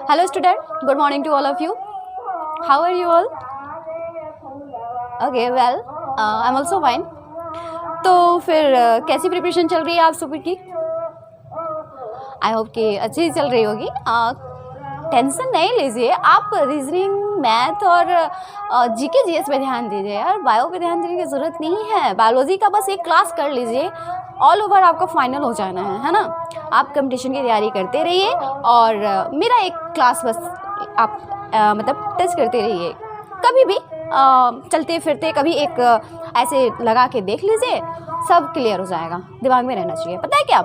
Hello student, good morning to all of you. How are you all? Okay, well, I'm also fine. तो फिर कैसी preparation चल रही है आप सभी की? आई होप कि अच्छी चल रही होगी. टेंशन नहीं लीजिए, आप रीजनिंग, मैथ और जीके जीएस पे ध्यान दीजिए यार. बायो पे ध्यान देने की ज़रूरत नहीं है. बायोलॉजी का बस एक क्लास कर लीजिए, ऑल ओवर आपका फाइनल हो जाना है ना. आप कंपटीशन की तैयारी करते रहिए और मेरा एक क्लास बस आप मतलब टच करते रहिए. कभी भी चलते फिरते कभी एक ऐसे लगा के देख लीजिए, सब क्लियर हो जाएगा. दिमाग में रहना चाहिए. पता है क्या,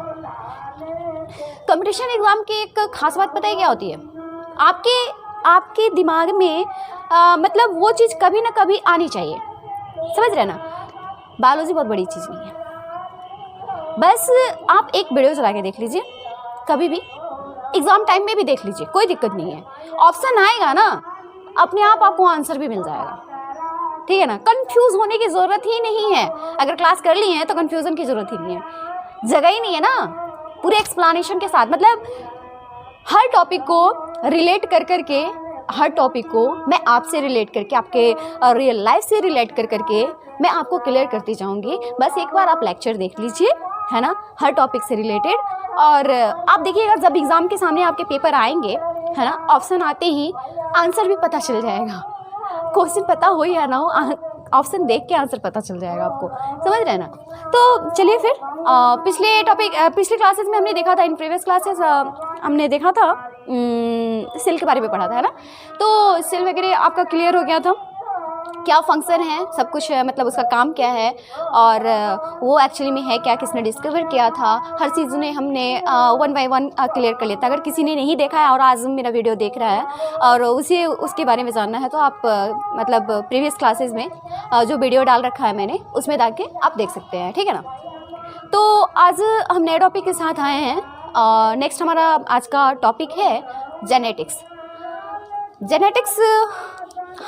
कंपटीशन एग्ज़ाम की एक खास बात पता है क्या होती है? आपके दिमाग में मतलब वो चीज़ कभी ना कभी आनी चाहिए. समझ रहे ना? बायोलॉजी बहुत बड़ी चीज़ नहीं है. बस आप एक वीडियो चला के देख लीजिए, कभी भी एग्ज़ाम टाइम में भी देख लीजिए, कोई दिक्कत नहीं है. ऑप्शन आएगा ना, अपने आप आपको आंसर भी मिल जाएगा. ठीक है ना? कंफ्यूज होने की ज़रूरत ही नहीं है. अगर क्लास कर ली है तो कंफ्यूजन की ज़रूरत ही नहीं है. जगह ही नहीं है ना. पूरे एक्सप्लेनेशन के साथ, मतलब हर टॉपिक को रिलेट कर करके, हर टॉपिक को मैं आपसे रिलेट करके, आपके रियल लाइफ से रिलेट कर करके मैं आपको क्लियर करती जाऊंगी. बस एक बार आप लेक्चर देख लीजिए, है ना, हर टॉपिक से रिलेटेड. और आप देखिएगा जब एग्ज़ाम के सामने आपके पेपर आएंगे, है ना, ऑप्शन आते ही आंसर भी पता चल जाएगा. क्वेश्चन पता हो या ना हो, ऑप्शन देख के आंसर पता चल जाएगा आपको. समझ रहे हैं ना? तो चलिए फिर पिछले क्लासेस में हमने देखा था, इन प्रीवियस क्लासेस हमने देखा था सेल के बारे में पढ़ा था, है ना. तो सेल वगैरह आपका क्लियर हो गया था, क्या फंक्शन है, सब कुछ है, मतलब उसका काम क्या है और वो एक्चुअली में है क्या, किसने डिस्कवर किया था, हर चीज़ ने हमने वन बाय वन क्लियर कर लेता. अगर किसी ने नहीं देखा है और आज मेरा वीडियो देख रहा है और उसे उसके बारे में जानना है तो आप मतलब प्रीवियस क्लासेस में जो वीडियो डाल रखा है मैंने, उसमें जाके आप देख सकते हैं. ठीक है ना? तो आज हम नए टॉपिक के साथ आए हैं. नेक्स्ट हमारा आज का टॉपिक है जेनेटिक्स. जेनेटिक्स,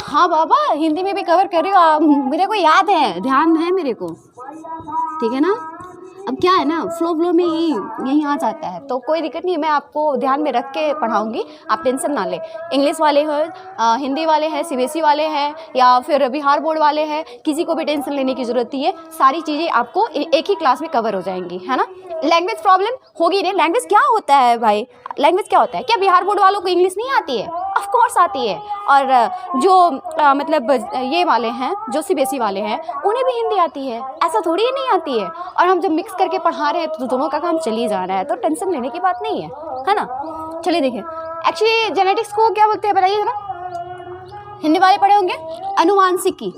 हाँ बाबा, हिंदी में भी कवर कर रही हो, मेरे को याद है, ध्यान है मेरे को. ठीक है ना? अब क्या है ना, फ्लो में यही आ जाता है, तो कोई दिक्कत नहीं. मैं आपको ध्यान में रख के पढ़ाऊंगी, आप टेंशन ना लें. इंग्लिश वाले हैं, हिंदी वाले हैं, सीबीएसई वाले हैं या फिर बिहार बोर्ड वाले हैं, किसी को भी टेंशन लेने की ज़रूरत नहीं है. सारी चीज़ें आपको एक ही क्लास में कवर हो जाएंगी, है ना. लैंग्वेज प्रॉब्लम होगी नहीं. लैंग्वेज क्या होता है भाई? लैंग्वेज क्या होता है? क्या बिहार बोर्ड वालों को इंग्लिश नहीं आती है? ऑफ कोर्स आती है. और जो मतलब ये वाले हैं, जो सीबीएसई वाले हैं, उन्हें भी हिंदी आती है. ऐसा थोड़ी ही नहीं आती है. और हम जब मिक्स करके पढ़ा रहे हैं तो दोनों का काम चल ही जा रहा है, तो टेंशन लेने की बात नहीं है ना. चलिए देखिए, एक्चुअली जेनेटिक्स को क्या बोलते हैं बताइए ना. हिंदी वाले पढ़े होंगे अनुवांशिकी.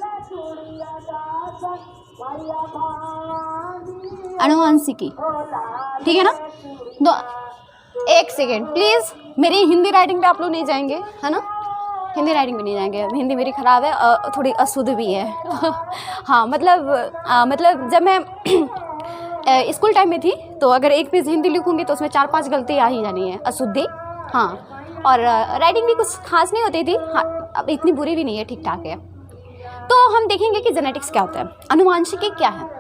अनुवांशिकी, ठीक है ना. तो एक सेकेंड प्लीज़, मेरी हिंदी राइटिंग पे आप लोग नहीं जाएंगे, है ना. हिंदी राइटिंग में नहीं जाएंगे, हिंदी मेरी ख़राब है, थोड़ी अशुद्ध भी है. हाँ, मतलब जब मैं स्कूल टाइम में थी तो अगर एक पेज हिंदी लिखूंगी तो उसमें 4-5 गलती आ ही जानी है, अशुद्धि. हाँ, और राइटिंग भी कुछ खास नहीं होती थी. हाँ, अब इतनी बुरी भी नहीं है, ठीक ठाक है. तो हम देखेंगे कि जेनेटिक्स क्या होता है, अनुवांशिकी क्या है.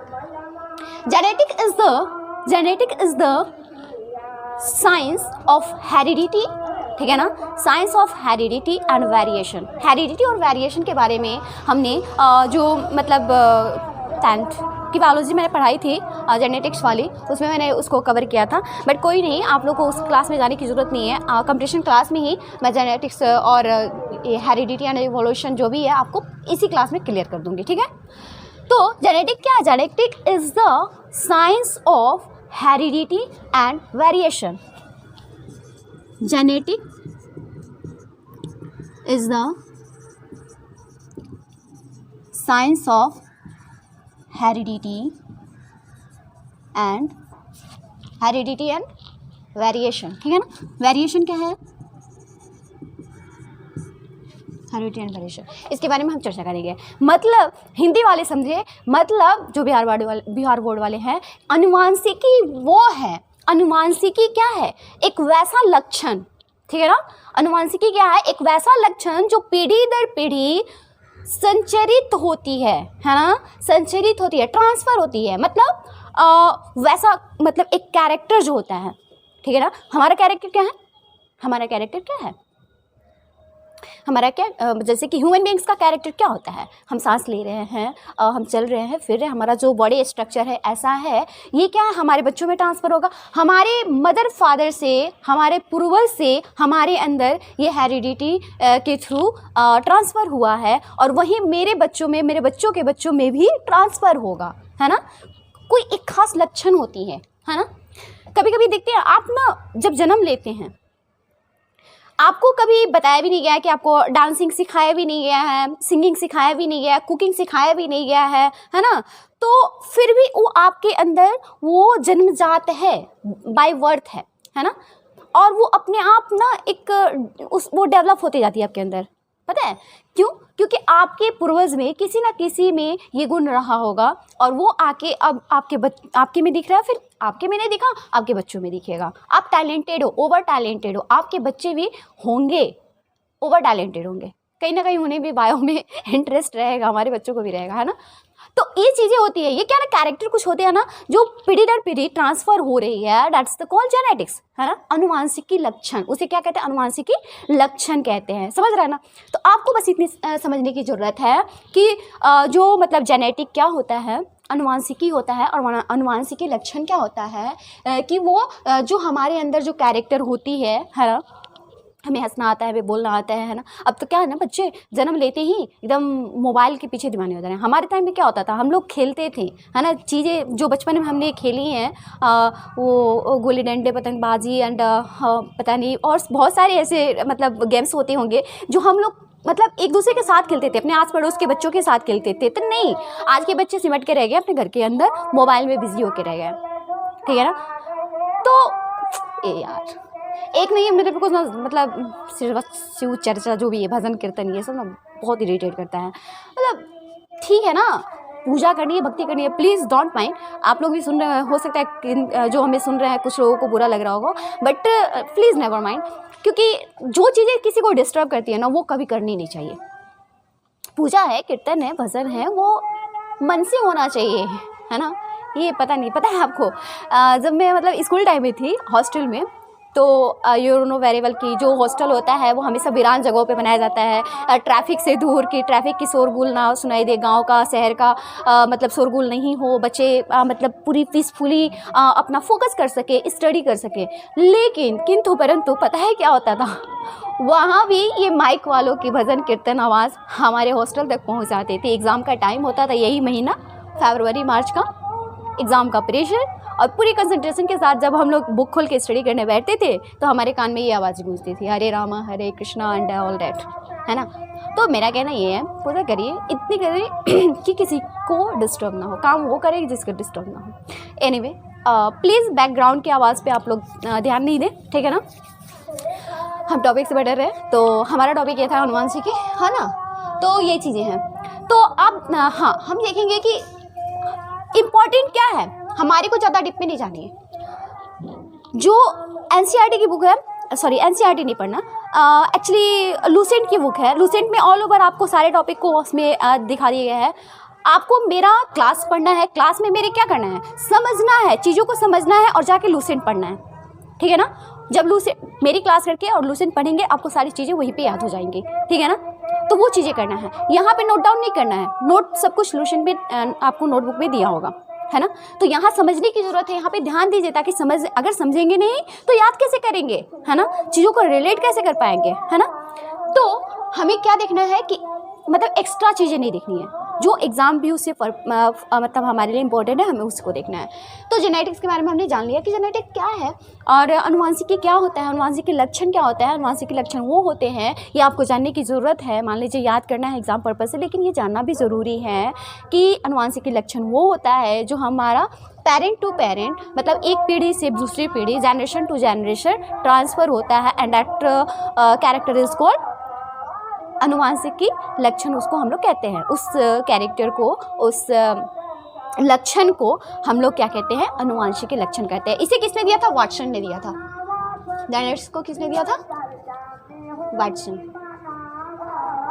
Genetic is the science of heredity. ठीक है ना, science of heredity and variation. Heredity और वेरिएशन के बारे में हमने जो मतलब 10th की बायोलॉजी मैंने पढ़ाई थी जेनेटिक्स वाली, उसमें मैंने उसको कवर किया था. बट कोई नहीं, आप लोग को उस क्लास में जाने की ज़रूरत नहीं है. कंपटीशन क्लास में ही मैं जेनेटिक्स और हेरिडिटी एंड इवोल्यूशन जो भी है आपको इसी क्लास में क्लियर कर दूँगी. ठीक है. तो जेनेटिक क्या है? Genetic is the science of heredity and variation. Genetic is the science of heredity and variation. ठीक है ना. वेरिएशन क्या है? हेरिडिटी एंड वेरिएशन, इसके बारे में हम चर्चा करेंगे. मतलब हिंदी वाले समझे, मतलब जो बिहार बोर्ड वाले हैं, अनुवांशिकी वो है. अनुवांशिकी क्या है? एक वैसा लक्षण. ठीक है ना. अनुवांशिकी क्या है? एक वैसा लक्षण जो पीढ़ी दर पीढ़ी संचरित होती है ना, संचरित होती है, ट्रांसफर होती है. मतलब वैसा, मतलब एक कैरेक्टर जो होता है. ठीक है ना. हमारा कैरेक्टर क्या है? हमारा कैरेक्टर क्या है? हमारा क्या जैसे कि ह्यूमन बींग्स का कैरेक्टर क्या होता है, हम सांस ले रहे हैं, हम चल रहे हैं, फिर हमारा जो बॉडी स्ट्रक्चर है ऐसा है, ये क्या है हमारे बच्चों में ट्रांसफ़र होगा, हमारे मदर फादर से, हमारे पूर्वज से हमारे अंदर ये हेरिडिटी के थ्रू ट्रांसफ़र हुआ है, और वही मेरे बच्चों में, मेरे बच्चों के बच्चों में भी ट्रांसफ़र होगा, है ना। कोई एक खास लक्षण होती है ना। कभी कभी देखते हैं आप ना, जब जन्म लेते हैं आपको कभी बताया भी नहीं गया है कि आपको डांसिंग सिखाया भी नहीं गया है, सिंगिंग सिखाया भी नहीं गया है, कुकिंग सिखाया भी नहीं गया है ना। तो फिर भी वो आपके अंदर वो जन्मजात है, बाय वर्थ है ना। और वो अपने आप ना एक वो डेवलप होती जाती है आपके अंदर। पता है क्यों? क्योंकि आपके पूर्वज में किसी ना किसी में ये गुण रहा होगा, और वो आके अब आपके में दिख रहा है, फिर आपके में नहीं दिखा, आपके बच्चों में दिखेगा। आप टैलेंटेड हो, ओवर टैलेंटेड हो, आपके बच्चे भी होंगे ओवर टैलेंटेड होंगे, कहीं ना कहीं उन्हें भी बायो में इंटरेस्ट रहेगा, हमारे बच्चों को भी रहेगा, है ना। तो ये चीज़ें होती है, ये क्या ना कैरेक्टर कुछ होते हैं ना जो पीढ़ी दर पीढ़ी ट्रांसफर हो रही है, दैट्स द कॉल्ड जेनेटिक्स, है ना। अनुवांशिकी लक्षण, उसे क्या कहते हैं? अनुवांशिकी लक्षण कहते हैं, समझ रहे हैं ना। तो आपको बस इतनी समझने की ज़रूरत है कि जो मतलब जेनेटिक क्या होता है, अनुवांशिकी होता है, और अनुवांशिकी लक्षण क्या होता है कि वो जो हमारे अंदर जो कैरेक्टर होती है ना, हमें हंसना आता है, हमें बोलना आता है ना। अब तो क्या है ना, बच्चे जन्म लेते ही एकदम मोबाइल के पीछे दीवाने हो जा रहे हैं। हमारे टाइम में क्या होता था, हम लोग खेलते थे, है ना, चीज़ें जो बचपन में हमने खेली हैं, वो गुल्ली डंडे, पतंगबाजी एंड पता नहीं और बहुत सारे ऐसे मतलब गेम्स होते होंगे जो हम लोग मतलब एक दूसरे के साथ खेलते थे, अपने आस पड़ोस के बच्चों के साथ खेलते थे। तो नहीं, आज के बच्चे सिमट के रह गए अपने घर के अंदर, मोबाइल में बिजी होके रह गए, ठीक है ना। तो यार एक नहीं, मेरे को ना मतलब शिव चर्चा जो भी है, भजन कीर्तन, ये सब ना बहुत इरिटेट करता है। मतलब ठीक है ना, पूजा करनी है, भक्ति करनी है, प्लीज़ डोंट माइंड। आप लोग भी सुन रहे हैं, हो सकता है जो हमें सुन रहे हैं कुछ लोगों को बुरा लग रहा होगा, बट प्लीज़ नेवर माइंड, क्योंकि जो चीज़ें किसी को डिस्टर्ब करती है ना, वो कभी करनी नहीं चाहिए। पूजा है, कीर्तन है, भजन है, वो मन से होना चाहिए, है ना। ये पता है आपको, जब मैं मतलब स्कूल टाइम में थी हॉस्टल में, तो यू नो वेरी वेल कि जो हॉस्टल होता है वो हमेशा वीरान जगहों पे बनाया जाता है, ट्रैफिक से दूर की, ट्रैफिक की शोरगुल ना सुनाई दे, गांव का शहर का मतलब शोरगुल नहीं हो, बच्चे मतलब पूरी पीसफुली अपना फोकस कर सके, स्टडी कर सके। लेकिन किंतु परंतु पता है क्या होता था, वहाँ भी ये माइक वालों की भजन कीर्तन आवाज़ हमारे हॉस्टल तक पहुँच जाती थी। एग्ज़ाम का टाइम होता था, यही महीना फरवरी मार्च का, एग्ज़ाम का प्रेशर, और पूरी कंसंट्रेशन के साथ जब हम लोग बुक खोल के स्टडी करने बैठते थे तो हमारे कान में ये आवाज़ गूंजती थी, हरे रामा हरे कृष्णा एंड ऑल दैट, है ना। तो मेरा कहना ये है, पूजा करिए, इतनी करिए कि किसी को डिस्टर्ब ना हो, काम वो करे जिसको डिस्टर्ब ना हो। एनीवे प्लीज़ बैकग्राउंड की आवाज़ पे आप लोग ध्यान नहीं दें, ठीक है ना। हम टॉपिक से बढ़ रहे हैं, तो हमारा टॉपिक ये था अनुवांशिकी, है ना। तो ये चीज़ें हैं। तो अब हाँ, हम देखेंगे कि इम्पॉर्टेंट क्या है, हमारे को ज़्यादा डिप में नहीं जानी है। जो एनसीईआरटी की बुक है, सॉरी एनसीईआरटी नहीं पढ़ना, एक्चुअली लूसेंट की बुक है। लूसेंट में ऑल ओवर आपको सारे टॉपिक को उसमें दिखा दिया गया है। आपको मेरा क्लास पढ़ना है, क्लास में मेरे क्या करना है, समझना है, चीज़ों को समझना है और जाके लूसेंट पढ़ना है, ठीक है ना। जब लूसेंट मेरी क्लास करके और लूसेंट पढ़ेंगे, आपको सारी चीज़ें वहीं पे याद हो जाएंगी, ठीक है ना। तो वो चीज़ें करना है, यहाँ पे नोट डाउन नहीं करना है, नोट सब कुछ लूसेंट में आपको नोटबुक में दिया होगा, है ना। तो यहाँ समझने की ज़रूरत है, यहाँ पे ध्यान दीजिए, ताकि अगर समझेंगे नहीं तो याद कैसे करेंगे, है ना, चीज़ों को रिलेट कैसे कर पाएंगे, है ना। तो हमें क्या देखना है कि मतलब एक्स्ट्रा चीज़ें नहीं देखनी है, जो एग्ज़ाम भी उससे मतलब हमारे लिए इम्पोर्टेंट है, हमें उसको देखना है। तो जेनेटिक्स के बारे में हमने जान लिया कि जेनेटिक क्या है और अनुवांशिकी क्या होता है, अनुवांशिकी लक्षण क्या होता है। अनुवांशिकी लक्षण वो होते हैं, ये आपको जानने की ज़रूरत है, मान लीजिए याद करना है एग्ज़ाम पर्पज़ से, लेकिन ये जानना भी ज़रूरी है कि अनुवांशिकी लक्षण वो होता है जो हमारा पेरेंट टू पेरेंट, मतलब एक पीढ़ी से दूसरी पीढ़ी, जनरेशन टू जनरेशन ट्रांसफ़र होता है, and that character is called अनुवांशिकी लक्षण, उसको हम लोग कहते हैं। उस कैरेक्टर को, उस लक्षण को हम लोग क्या कहते हैं, अनुवांशिकी लक्षण कहते हैं। इसे किसने दिया था, वाटसन ने दिया था। जेनेटिक्स को किसने दिया था, वाटसन,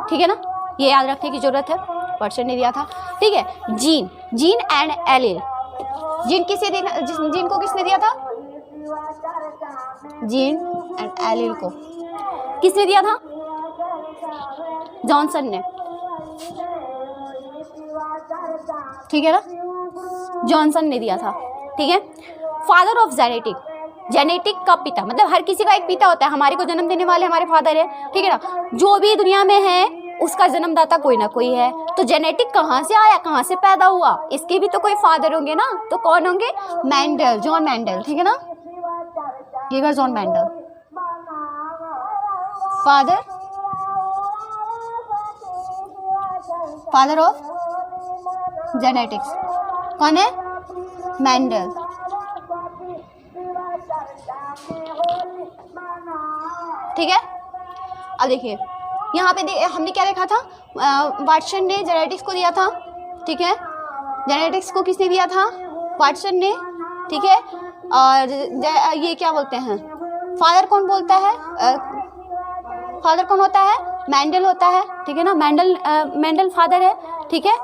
ठीक है ना, ये याद रखने की जरूरत है, वाटसन ने दिया था, ठीक है। जीन एंड एलील, जीन को किसने दिया था, जीन एंड एलील को किसने दिया था, जॉनसन ने, ठीक है ना, जॉनसन ने दिया था, ठीक है। फादर ऑफ जेनेटिक, जेनेटिक का पिता, मतलब हर किसी का एक पिता होता है, हमारे को जन्म देने वाले हमारे फादर है, ठीक है ना। जो भी दुनिया में है उसका जन्मदाता कोई ना कोई है। तो जेनेटिक कहाँ से आया, कहाँ से पैदा हुआ, इसके भी तो कोई फादर होंगे ना। तो कौन होंगे? मेंडल, जॉन मेंडल, ठीक है ना, Geiger John Mendel, father of genetics कौन है? मेंडल। ठीक है, अब देखिए यहाँ पे हमने क्या देखा था, वाटसन ने जेनेटिक्स को दिया था, ठीक है। जेनेटिक्स को किसने दिया था? वाटसन ने, ठीक है। और ये क्या बोलते हैं, फादर कौन बोलता है, फादर कौन होता है? मेंडल होता है, ठीक है ना, मेंडल फादर है, ठीक है।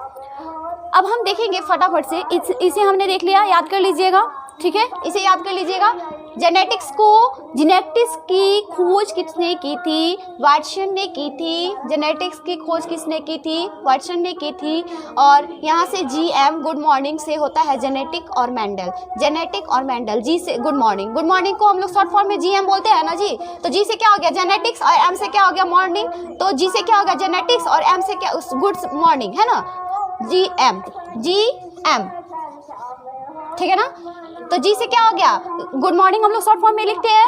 अब हम देखेंगे फटाफट से, इसे हमने देख लिया, याद कर लीजिएगा, ठीक है, इसे याद कर लीजिएगा। जेनेटिक्स की खोज किसने की थी? वाटसन ने की थी। जेनेटिक्स की खोज किसने की थी? वाटसन ने की थी। और यहाँ से GM गुड मॉर्निंग से होता है जेनेटिक और मेंडल, जेनेटिक और मेंडल। जी से गुड मॉर्निंग, गुड मॉर्निंग को हम लोग शॉर्ट फॉर्म में GM बोलते हैं ना जी। तो जी से क्या हो गया? जेनेटिक्स, और M से क्या हो गया? मॉर्निंग। तो जी से क्या हो गया? जेनेटिक्स, और M से क्या? गुड मॉर्निंग, है ना, GM, ठीक है ना। तो जी से क्या हो गया? गुड मॉर्निंग हम लोग शॉर्ट फॉर्म में लिखते हैं,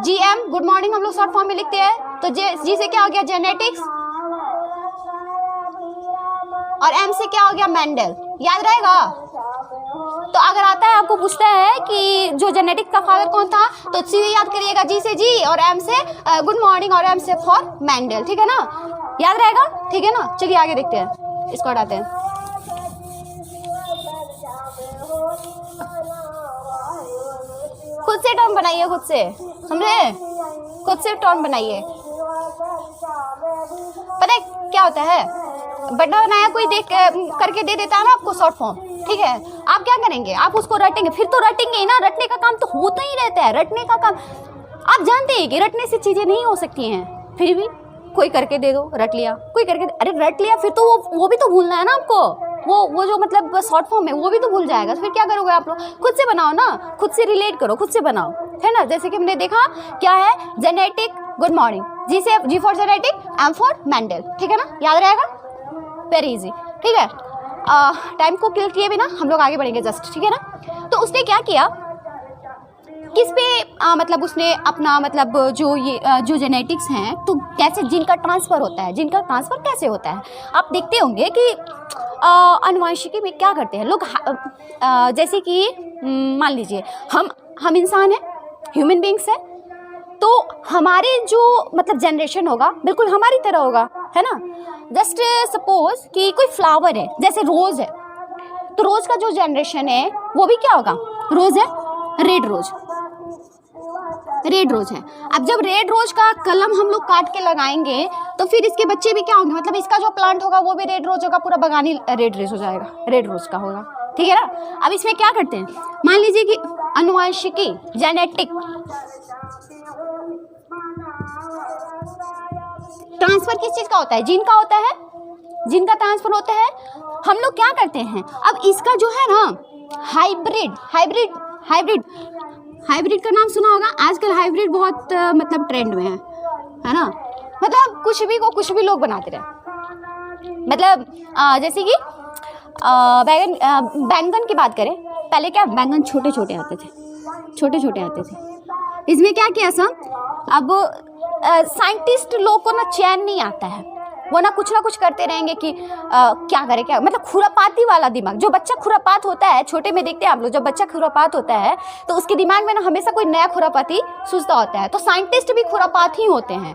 GM गुड मॉर्निंग हम लोग शॉर्ट फॉर्म में लिखते हैं। तो जी से क्या हो गया? जेनेटिक्स, और M से क्या हो गया? मेंडल। याद रहेगा। तो अगर आता है आपको पूछता है कि जो जेनेटिक्स का फादर कौन था, तो सीधे याद करिएगा, जी से जी और M से गुड मॉर्निंग और M से फॉर मेंडल, ठीक है ना, याद रहेगा, ठीक है ना। चलिए आगे देखते हैं, इसको हटाते हैं। खुद से टर्म बनाइए, खुद से, समझे, खुद से टर्म बनाइए। पता है क्या होता है, बड़ा बनाया कोई देख करके दे देता है ना आपको शॉर्ट फॉर्म, ठीक है, आप क्या करेंगे? आप उसको रटेंगे, फिर तो रटेंगे ही ना, रटने का काम तो होता ही रहता है, रटने का काम। आप जानते हैं कि रटने से चीजें नहीं हो सकती हैं, फिर भी कोई करके दे दो, रट लिया, कोई करके, अरे रट लिया, फिर तो वो भी तो भूलना है ना आपको, वो जो मतलब शॉर्ट फॉर्म है वो भी तो भूल जाएगा। तो फिर क्या करोगे आप लोग? खुद से बनाओ ना, खुद से रिलेट करो, खुद से बनाओ, है ना। जैसे कि हमने देखा क्या है, genetic good morning, G for genetic, M for Mendel, ठीक है ना, याद रहेगा, वेरी इजी, ठीक है। टाइम को किल किए बिना हम लोग आगे बढ़ेंगे जस्ट, ठीक है ना। तो उसने क्या किया, किस पे मतलब उसने अपना मतलब जो जेनेटिक्स हैं, तो कैसे जिनका ट्रांसफ़र होता है, जिनका ट्रांसफ़र कैसे होता है। आप देखते होंगे कि अनुवांशिकी में क्या करते हैं लोग, जैसे कि मान लीजिए हम इंसान हैं, ह्यूमन बींग्स हैं, तो हमारे जो मतलब जनरेशन होगा बिल्कुल हमारी तरह होगा, है ना। जस्ट सपोज कि कोई फ्लावर है, जैसे रोज़ है, तो रोज़ का जो जनरेशन है वो भी क्या होगा? रोज़ है, रेड रोज है। अब जब रेड रोज का कलम हम लोग काट के लगाएंगे तो फिर इसके बच्चे भी क्या होंगे, मतलब इसका जो प्लांट होगा वो भी रेड रोज होगा, पूरा बगान ही रेड रोज हो जाएगा, रेड रोज का होगा, ठीक है ना। अब इसमें क्या करते हैं, मान लीजिए कि अनुवांशिकी, जेनेटिक ट्रांसफर किस चीज का होता है? जीन का होता है, जीन का ट्रांसफर होता है। हम लोग क्या करते हैं, अब इसका जो है ना हाइब्रिड का नाम सुना होगा, आजकल हाइब्रिड बहुत मतलब ट्रेंड में है ना। मतलब कुछ भी को कुछ भी लोग बनाते रहे, मतलब जैसे कि बैंगन की बात करें, पहले क्या बैंगन छोटे छोटे आते थे, इसमें क्या किया सब, अब साइंटिस्ट लोग को ना चैन नहीं आता है, वो ना कुछ करते रहेंगे कि क्या करें, क्या मतलब खुरापाती वाला दिमाग। जो बच्चा खुरापात होता है, छोटे में देखते हैं आप लोग, जब बच्चा खुरापात होता है तो उसके दिमाग में ना हमेशा कोई नया खुरापाती सूझता होता है। तो साइंटिस्ट भी खुरापात ही होते हैं,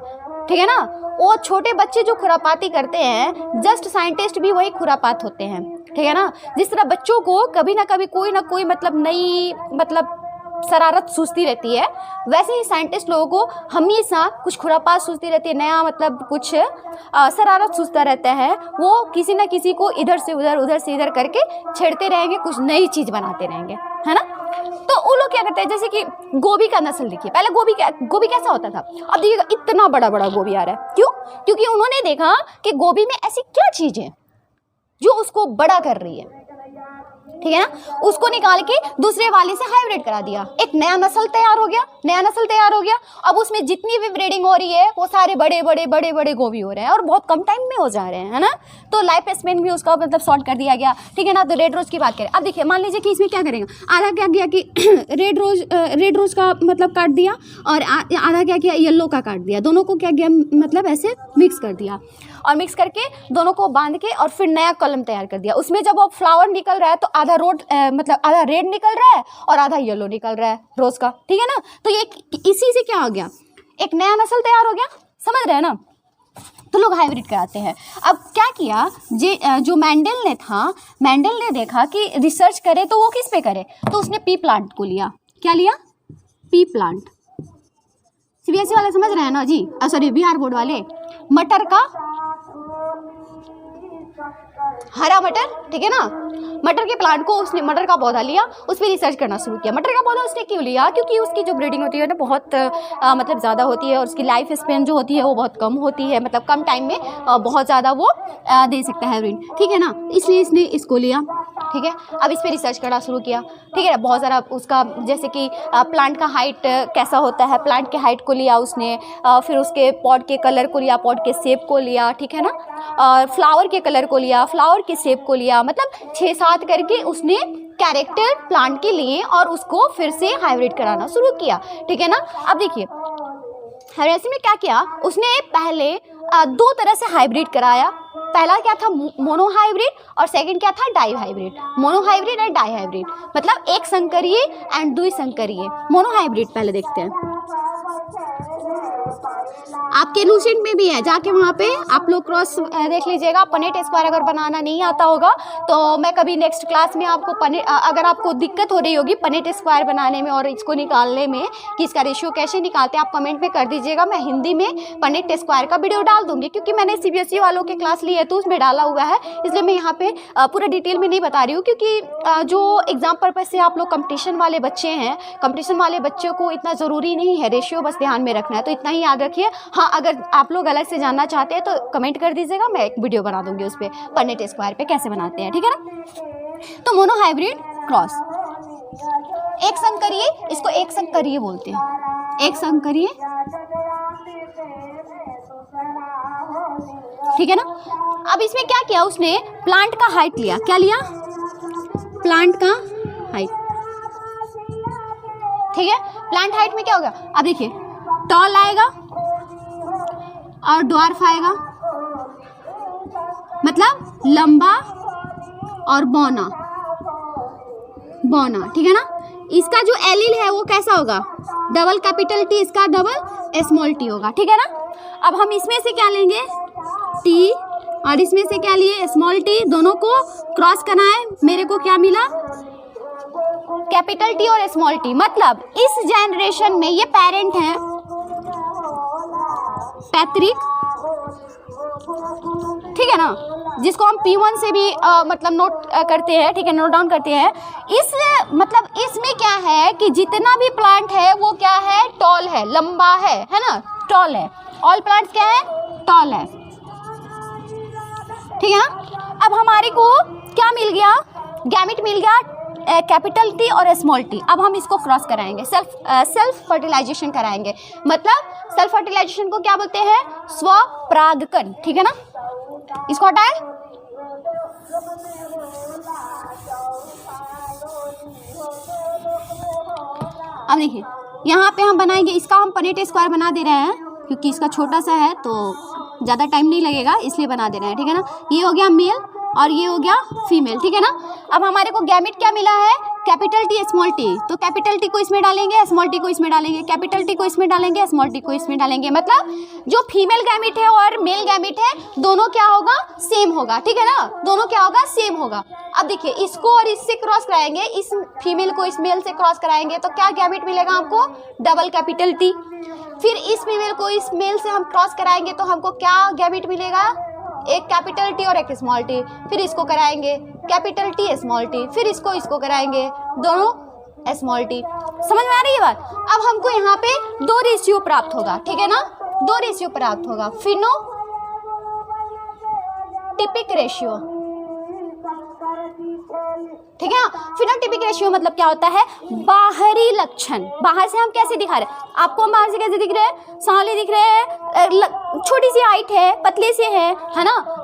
ठीक है ना। वो छोटे बच्चे जो खुरापाती करते हैं, जस्ट साइंटिस्ट भी वही खुरापात होते हैं, ठीक है ना। जिस तरह बच्चों को कभी ना कभी कोई ना कोई मतलब नई मतलब शरारत सूझती रहती है, वैसे ही साइंटिस्ट लोगों को हमेशा कुछ खुरापात सूझती रहती है, नया मतलब कुछ शरारत सूझता रहता है। वो किसी न किसी को इधर से उधर करके छेड़ते रहेंगे, कुछ नई चीज़ बनाते रहेंगे, है ना। तो वो लोग क्या करते हैं, जैसे कि गोभी का नस्ल देखिए, पहले गोभी कैसा होता था, अब देखिएगा इतना बड़ा गोभी आ रहा है। क्यों? क्योंकि उन्होंने देखा कि गोभी में ऐसी क्या चीज़ है जो उसको बड़ा कर रही है, ठीक है ना। उसको निकाल के दूसरे वाले से हाइब्रिड करा दिया, एक नया नस्ल तैयार हो गया, नया नस्ल तैयार हो गया। अब उसमें जितनी भी ब्रीडिंग हो रही है वो सारे बड़े बड़े बड़े बड़े गोभी हो रहे हैं और बहुत कम टाइम में हो जा रहे हैं, है ना। तो लाइफ स्पेन भी उसका मतलब शॉर्ट कर दिया गया, ठीक है ना। तो रेड रोज की बात करें, अब देखिए मान लीजिए कि इसमें क्या करेंगे, आधा क्या किया कि रेड रोज का मतलब काट दिया और आधा क्या किया येलो का काट दिया, दोनों को क्या किया मतलब ऐसे मिक्स कर दिया और मिक्स करके दोनों को बांध के और फिर नया कलम तैयार कर दिया। उसमें जब वो फ्लावर निकल रहा है तो आधा मतलब आधा रेड निकल रहा है और आधा येलो निकल रहा है रोज का, ठीक है ना। तो ये इसी से क्या हो गया, एक नया नस्ल तैयार हो गया, समझ रहे हैं ना। तो लोग हाइब्रिड कराते हैं। अब क्या किया जो मेंडल ने था, मेंडल ने देखा कि रिसर्च करे तो वो किस पे करे, तो उसने पी प्लांट को लिया। क्या लिया, पी प्लांट। सीबीएसई वाले समझ रहे हैं ना जी, सॉरी बिहार बोर्ड वाले। मटर का हरा मटर, ठीक है ना। मटर के प्लांट को उसने, मटर का पौधा लिया, उस पर रिसर्च करना शुरू किया। मटर का पौधा उसने क्यों लिया, क्योंकि उसकी जो ब्रीडिंग होती है ना बहुत मतलब ज़्यादा होती है और उसकी लाइफ स्पेन जो होती है वो बहुत कम होती है, मतलब कम टाइम में बहुत ज़्यादा वो दे सकता है ब्रीड, ठीक है ना। इसलिए इसने इसको लिया, ठीक है। अब इस पर रिसर्च करना शुरू किया, ठीक है ना। बहुत सारा उसका जैसे कि प्लांट का हाइट कैसा होता है, प्लांट के हाइट को लिया उसने, फिर उसके पॉट के कलर को लिया, पॉट के शेप को लिया, ठीक है ना। और फ्लावर के कलर को लिया, फ्लावर के शेप को लिया, मतलब 6-7 करके उसने कैरेक्टर प्लांट के लिए और उसको फिर से हाइब्रिड कराना शुरू किया, ठीक है ना। अब देखिए हाइब्रिड में क्या किया उसने, पहले 2 तरह से हाइब्रिड कराया। पहला क्या था, मोनो हाइब्रिड, और सेकंड क्या था, डाई हाइब्रिड। मोनो हाइब्रिड और डाई हाइब्रिड मतलब एक संकरीय एंड द्विसंकरीय। मोनो हाइब्रिड पहले देखते हैं, आपके लूसेंट में भी है, जाके वहाँ पे आप लोग क्रॉस देख लीजिएगा। पनेट स्क्वायर अगर बनाना नहीं आता होगा तो मैं कभी नेक्स्ट क्लास में आपको अगर आपको दिक्कत हो रही होगी पनेट स्क्वायर बनाने में और इसको निकालने में कि इसका रेशियो कैसे निकालते हैं, आप कमेंट में कर दीजिएगा। मैं हिंदी में पनेट स्क्वायर का वीडियो डाल दूंगी, क्योंकि मैंने सीबीएसई वालों के क्लास ली है तो उसमें डाला हुआ है, इसलिए मैं यहाँ पे पूरा डिटेल में नहीं बता रही हूँ। क्योंकि जो एग्जाम पर्पज से आप लोग कंपटीशन वाले बच्चे हैं, कंपटीशन वाले बच्चों को इतना ज़रूरी नहीं है, रेशियो बस ध्यान में रखना है, तो इतना ही याद रखिए। हाँ, अगर आप लोग अलग से जानना चाहते हैं तो कमेंट कर दीजिएगा, मैं एक वीडियो बना दूंगी उस पर पनेट स्क्वायर पे कैसे बनाते हैं, ठीक है ना। तो मोनो हाइब्रिड क्रॉस, एक संकरीय, इसको एक संकरीय बोलते हैं, एक संकरीय, ठीक है ना। अब इसमें क्या किया उसने, प्लांट का हाइट लिया। क्या लिया, प्लांट का हाइट, ठीक है। प्लांट हाइट में क्या होगा, अब देखिए टॉल आएगा और ड्वार्फ आएगा, मतलब लंबा और बौना, बौना, ठीक है ना। इसका जो एलिल है वो कैसा होगा, डबल कैपिटल टी, इसका डबल स्मॉल टी होगा, ठीक है ना। अब हम इसमें से क्या लेंगे, टी, और इसमें से क्या लिए, स्मॉल टी, दोनों को क्रॉस करना है। मेरे को क्या मिला, कैपिटल टी और स्मॉल टी, मतलब इस जनरेशन में ये पेरेंट है, पैतृक, ठीक है ना, जिसको हम P1 से भी मतलब नोट करते हैं, ठीक है, नोट डाउन करते हैं। इस मतलब इसमें क्या है कि जितना भी प्लांट है वो क्या है, टॉल है, लंबा है ना, टॉल है। ऑल प्लांट्स क्या है, टॉल है, ठीक है ना। अब हमारे को क्या मिल गया, गैमेट मिल गया, कैपिटल टी और स्मॉल टी। अब हम इसको क्रॉस कराएंगे, सेल्फ फर्टिलाइजेशन कराएंगे। मतलब सेल्फ फर्टिलाइजेशन को क्या बोलते हैं, स्वपरागकण, ठीक है ना। इसको हटाएं, अब देखिए यहाँ पे हम बनाएंगे, इसका हम पनेट स्क्वायर बना दे रहे हैं क्योंकि इसका छोटा सा है तो ज़्यादा टाइम नहीं लगेगा, इसलिए बना दे रहे हैं, ठीक है ना। ये हो गया मेल और ये हो गया फीमेल, ठीक है ना। अब हमारे को गैमेट क्या मिला है, कैपिटल टी स्मॉल टी, तो कैपिटल टी को इसमें डालेंगे, स्मॉल टी को इसमें डालेंगे, कैपिटल टी को इसमें डालेंगे, स्मॉल टी को इसमें डालेंगे। मतलब जो फीमेल गैमेट है और मेल गैमेट है दोनों क्या होगा, सेम होगा, ठीक है ना, दोनों क्या होगा, सेम होगा। अब देखिए इसको और इससे क्रॉस कराएंगे, इस फीमेल को इस मेल से क्रॉस कराएंगे तो क्या गैमेट मिलेगा हमको, डबल कैपिटल टी। फिर इस फीमेल को इस मेल से हम क्रॉस कराएंगे तो हमको क्या गैमेट मिलेगा, एक कैपिटल टी और एक स्मॉल टी। फिर इसको कराएंगे कैपिटल टी स्मॉल टी, फिर इसको कराएंगे दोनों स्मॉल टी। समझ में आ रही है बात। अब हमको यहाँ पे 2 रेशियो प्राप्त होगा, ठीक है ना, 2 रेशियो प्राप्त होगा, फिनो फिनोटिपिक रेशियो, ठीक है। फिनोटिपिक रेशियो मतलब क्या होता है, बाहरी लक्षण। बाहर से हम कैसे दिखा रहे हैं, आपको हम बाहर से कैसे दिख रहे हैं, सांवले दिख रहे हैं, छोटी सी हाइट है, पतले से है ना,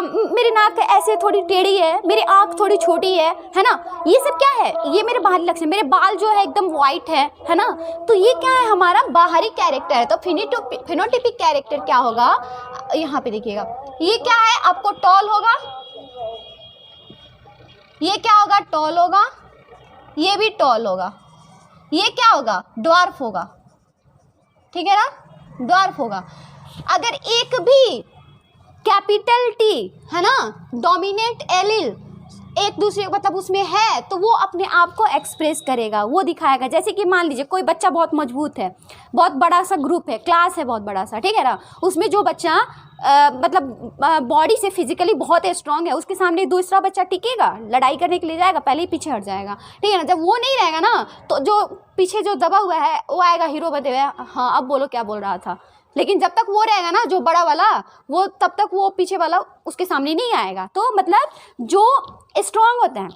मेरी नाक ऐसे थोड़ी टेढ़ी है, मेरी आँख थोड़ी छोटी है ना, ये सब क्या है, ये मेरे बाहरी लक्षण। मेरे बाल जो है एकदम वाइट है ना, तो ये क्या है, हमारा बाहरी कैरेक्टर है। तो फिनोटिपिक कैरेक्टर क्या होगा, यहाँ पे देखिएगा, ये क्या है, आपको टॉल होगा, ये क्या होगा, टॉल होगा, ये भी टॉल होगा, ये क्या होगा, ड्वार्फ होगा, ठीक है ना, ड्वार्फ होगा। अगर एक भी कैपिटल टी है ना, डोमिनेंट एलिल एक दूसरे मतलब उसमें है, तो वो अपने आप को एक्सप्रेस करेगा, वो दिखाएगा। जैसे कि मान लीजिए कोई बच्चा बहुत मजबूत है, बहुत बड़ा सा ग्रुप है, क्लास है बहुत बड़ा सा, ठीक है ना, उसमें जो बच्चा मतलब बॉडी से फिजिकली बहुत स्ट्रांग है, उसके सामने दूसरा बच्चा टिकेगा, लड़ाई करने के लिए जाएगा, पहले ही पीछे हट जाएगा, ठीक है ना। जब वो नहीं रहेगा ना, तो जो पीछे जो दबा हुआ है वो आएगा हीरो बनते हुए, हाँ अब बोलो क्या बोल रहा था। लेकिन जब तक वो रहेगा ना, जो बड़ा वाला, वो तब तक वो पीछे वाला उसके सामने नहीं आएगा। तो मतलब जो स्ट्रांग होते हैं,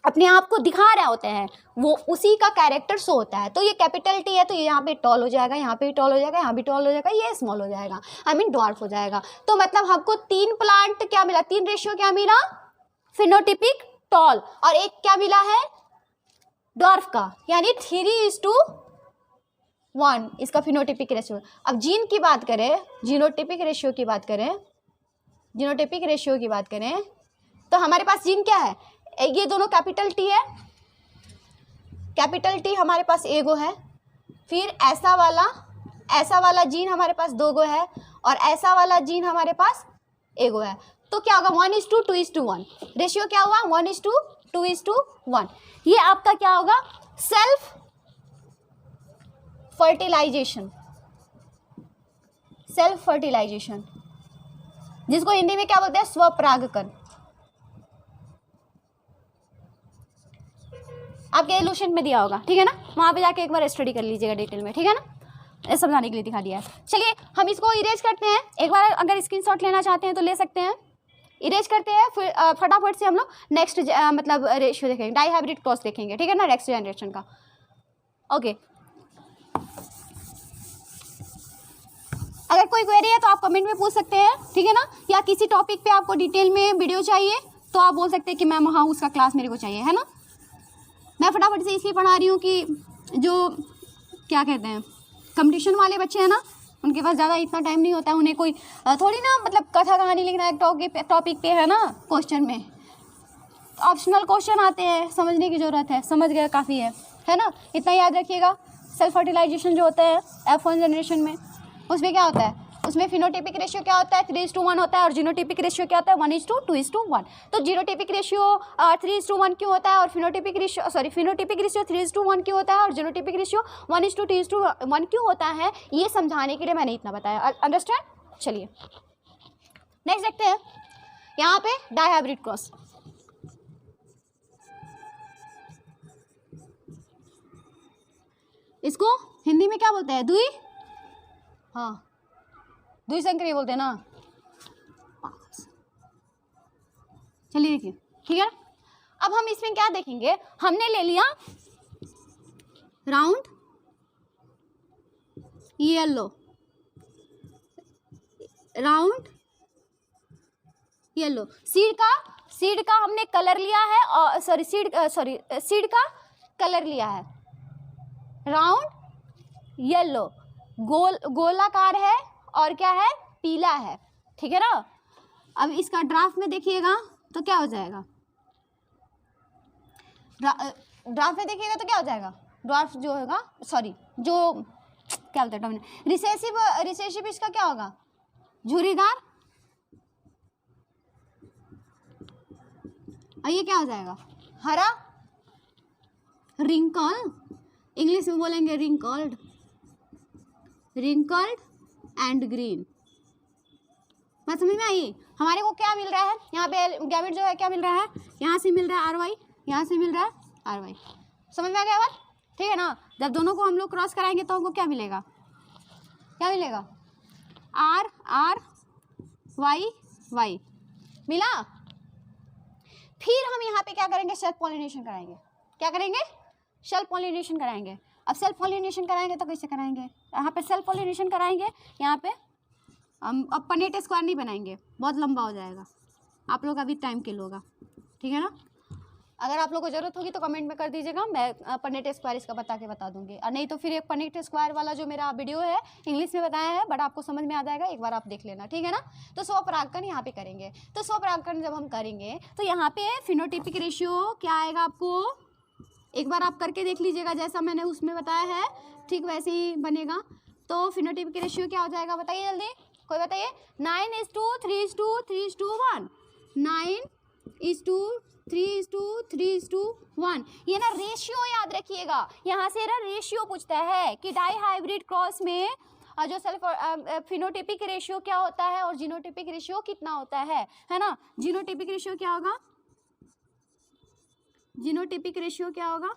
अपने आप को दिखा रहे होते हैं, वो उसी का कैरेक्टर शो होता है। तो ये कैपिटल टी है, तो ये यहाँ पे टॉल हो जाएगा, यहाँ पे भी टॉल हो जाएगा, यहाँ भी टॉल हो जाएगा, ये स्मॉल हो जाएगा, आई मीन ड्वार्फ हो जाएगा। तो मतलब हमको 3 प्लांट क्या मिला, 3 रेशियो क्या मिला, फिनोटिपिक टॉल, और एक क्या मिला है, ड्वार्फ का, यानी 3:1 इसका फिनोटिपिक रेशियो। अब जीन की बात करें, जीनोटिपिक रेशियो की बात करें, जीनोटिपिक रेशियो की बात करें, तो हमारे पास जीन क्या है, ये दोनों कैपिटल टी है, कैपिटल टी हमारे पास एगो है, फिर ऐसा वाला जीन हमारे पास 2 गो है, और ऐसा वाला जीन हमारे पास एगो है। तो क्या होगा, 1:2:1 रेशियो क्या हुआ, 1:2:1। ये आपका क्या होगा, सेल्फ फर्टिलाइजेशन, सेल्फ फर्टिलाइजेशन, जिसको हिंदी में क्या बोलते हैं, स्वपरागकण। आपके एलुशन में दिया होगा, ठीक है ना, वहाँ पे जाके एक बार स्टडी कर लीजिएगा डिटेल में, ठीक है ना, समझाने के लिए दिखा दिया है। चलिए हम इसको इरेज करते हैं एक बार, अगर स्क्रीनशॉट लेना चाहते हैं तो ले सकते हैं। इरेज करते हैं, फिर फटाफट से हम लोग नेक्स्ट मतलब रेशियो देखेंगे, डाई हाइब्रिड क्रॉस देखेंगे, ठीक है ना, नेक्स्ट जनरेशन का। ओके, अगर कोई क्वेरी है तो आप कमेंट में पूछ सकते हैं, ठीक है ना, या किसी टॉपिक पे आपको डिटेल में वीडियो चाहिए तो आप बोल सकते हैं कि मैम हाँ उसका क्लास मेरे को चाहिए, है ना। मैं फटाफट से इसलिए पढ़ा रही हूँ कि जो क्या कहते हैं कंपटीशन वाले बच्चे हैं ना, उनके पास ज़्यादा इतना टाइम नहीं होता है, उन्हें कोई थोड़ी ना मतलब कथा कहानी लिखना है टॉपिक पे, है ना। क्वेश्चन में ऑप्शनल क्वेश्चन आते हैं, समझने की ज़रूरत है, समझ गया काफ़ी है ना। इतना याद रखिएगा, सेल्फ फर्टिलाइजेशन जो होता है F1 जनरेशन में, उसमें क्या होता है, उसमें फिनोटिपिक रेशियो क्या होता है, 3:1 होता है, और जीनोटिपिक रेशियो क्या होता है, 1:2:1। तो जीनोटिपिक रेशियो 3:1 क्यों होता है, और फिनोटिपिक रेशियो 3:1 क्यों होता है, और जीनोटिपिक रेशियो 1:2:1 क्यों होता है, ये समझाने के लिए मैंने इतना बताया। अंडरस्टैंड। चलिए नेक्स्ट देखते हैं, यहाँ पे डाई हाइब्रिड क्रॉस। इसको हिंदी में क्या बोलते हैं, द्विसंकरीय बोलते हैं ना। चलिए देखिए, ठीक है। अब हम इसमें क्या देखेंगे, हमने ले लिया round yellow, round yellow, seed का हमने कलर लिया है, और सीड का कलर लिया है, राउंड येलो, गोलाकार है, और क्या है, पीला है, ठीक है ना। अब इसका ड्राफ्ट में देखिएगा तो क्या हो जाएगा, ड्राफ्ट में देखिएगा तो क्या हो जाएगा, ड्राफ्ट जो होगा, जो क्या बोलते हैं रिसेसिव इसका क्या होगा, झुर्रीदार, और ये क्या हो जाएगा, हरा, रिंकल, इंग्लिश में बोलेंगे रिंकल्ड एंड ग्रीन। बात समझ में आई। हमारे को क्या मिल रहा है, यहाँ पे गैमेट जो है क्या मिल रहा है, यहाँ से मिल रहा है RY, यहाँ से मिल रहा है RY। समझ में आ गया बात, ठीक है ना। जब दोनों को हम लोग क्रॉस कराएंगे तो हमको क्या मिलेगा, R Y Y, मिला। फिर हम यहाँ पे क्या करेंगे, सेल्फ पॉलिनेशन कराएंगे। क्या करेंगे, सेल्फ पॉलिनेशन कराएंगे। अब सेल्फ पॉलिनेशन कराएंगे तो कैसे कराएंगे, यहाँ पे सेल्फ पॉलिनेशन कराएंगे, यहाँ पे हम अब पनेट स्क्वायर नहीं बनाएंगे, बहुत लंबा हो जाएगा, आप लोग अभी टाइम किल होगा, ठीक है ना। अगर आप लोग को ज़रूरत होगी तो कमेंट में कर दीजिएगा, मैं पनेट स्क्वायर इसका बता दूंगी, और नहीं तो फिर एक पनेट स्क्वायर वाला जो मेरा वीडियो है इंग्लिश में बताया है, बट आपको समझ में आ जाएगा, एक बार आप देख लेना, ठीक है ना। तो स्वपरागकण यहाँ पे करेंगे। तो स्वपरागकण जब हम करेंगे तो यहाँ पे फिनोटिपिक रेशियो क्या आएगा, आपको एक बार आप करके देख लीजिएगा, जैसा मैंने उसमें बताया है ठीक वैसे ही बनेगा। तो फिनोटिपिक रेशियो क्या हो जाएगा, बताइए जल्दी, कोई बताइए। 9:3:3:1, 9:3:3:1। ये ना रेशियो याद रखिएगा, यहाँ से ना रेशियो पूछता है कि डाई हाइब्रिड क्रॉस में जो सेल्फ फिनोटिपिक रेशियो क्या होता है और जीनोटिपिक रेशियो कितना होता है ना। जीनोटिपिक रेशियो क्या होगा, जीनोटिपिक रेशियो क्या होगा,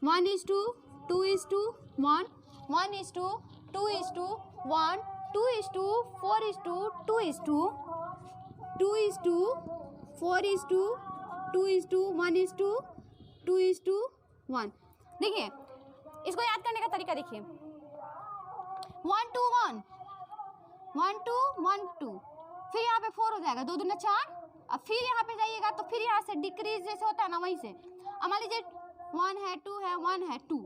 1:2:1, 1:2:1, 2:4:2, देखिए इसको याद करने का तरीका देखिए, 1:1, 1:1:2, फिर यहाँ पे 4 हो जाएगा, 2 दूना 4। अब फिर यहाँ पे जाइएगा तो फिर यहाँ से डिक्रीज जैसे होता है ना, वहीं से अब मान लीजिए 1 है, 2 है, 1 है, 2।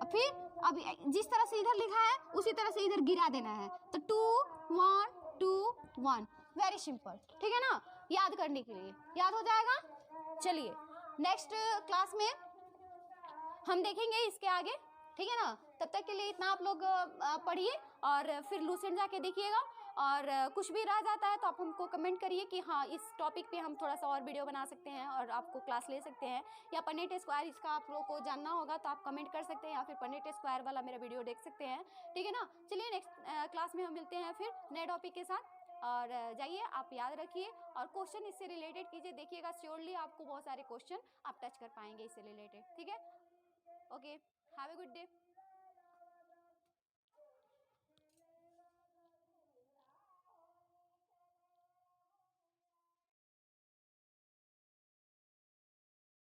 अब फिर अब जिस तरह से इधर लिखा है उसी तरह से इधर गिरा देना है, तो 2 1 2 1, वेरी सिंपल, ठीक है ना, याद करने के लिए याद हो जाएगा। चलिए नेक्स्ट क्लास में हम देखेंगे इसके आगे, ठीक है ना। तब तक के लिए इतना आप लोग पढ़िए और फिर लूसेंट जाके देखिएगा, और कुछ भी रह जाता है तो आप हमको कमेंट करिए कि हाँ इस टॉपिक पे हम थोड़ा सा और वीडियो बना सकते हैं और आपको क्लास ले सकते हैं, या पनेट स्क्वायर इसका आप लोग को जानना होगा तो आप कमेंट कर सकते हैं, या फिर पनेट स्क्वायर वाला मेरा वीडियो देख सकते हैं, ठीक है ना। चलिए नेक्स्ट क्लास में हम मिलते हैं फिर नए टॉपिक के साथ, और जाइए आप याद रखिए और क्वेश्चन इससे रिलेटेड कीजिए, देखिएगा श्योरली आपको बहुत सारे क्वेश्चन आप टच कर पाएंगे इससे रिलेटेड, ठीक है। Okay, have a good day.